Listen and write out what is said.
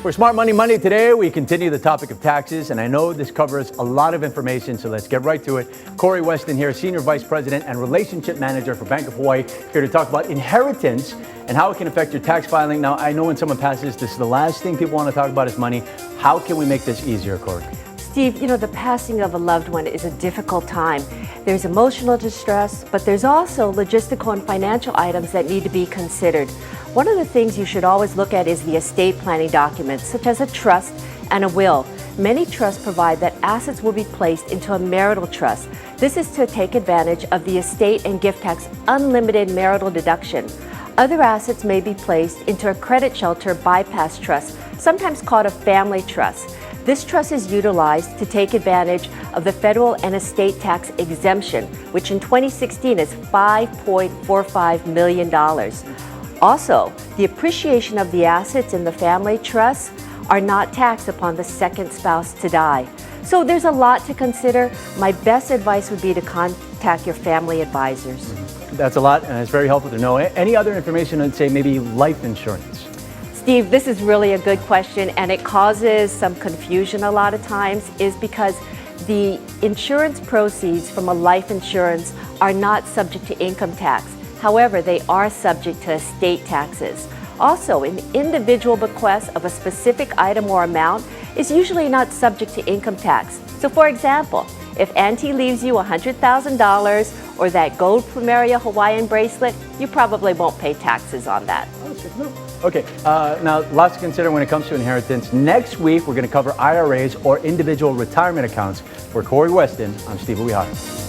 For Smart Money Monday today, we continue the topic of taxes, and I know this covers a lot of information, so let's get right to it. Cori Weston here, Senior Vice President and Relationship Manager for Bank of Hawaii, here to talk about inheritance and how it can affect your tax filing. Now, I know when someone passes, this is the last thing people want to talk about is money. How can we make this easier, Cori? Steve, the passing of a loved one is a difficult time. There's emotional distress, but there's also logistical and financial items that need to be considered. One of the things you should always look at is the estate planning documents, such as a trust and a will. Many trusts provide that assets will be placed into a marital trust. This is to take advantage of the estate and gift tax unlimited marital deduction. Other assets may be placed into a credit shelter bypass trust, sometimes called a family trust. This trust is utilized to take advantage of the federal and estate tax exemption, which in 2016 is $5.45 million. Also, the appreciation of the assets in the family trust are not taxed upon the second spouse to die. So there's a lot to consider. My best advice would be to contact your family advisors. That's a lot, and it's very helpful to know. Any other information on, say, maybe life insurance? Steve, this is really a good question, and it causes some confusion a lot of times, is because the insurance proceeds from a life insurance are not subject to income tax. However, they are subject to estate taxes. Also, an individual bequest of a specific item or amount is usually not subject to income tax. So for example, if Auntie leaves you $100,000 or that gold Plumeria Hawaiian bracelet, you probably won't pay taxes on that. Okay, now lots to consider when it comes to inheritance. Next week, we're going to cover IRAs or individual retirement accounts. For Cori Weston, I'm Steve Uehara.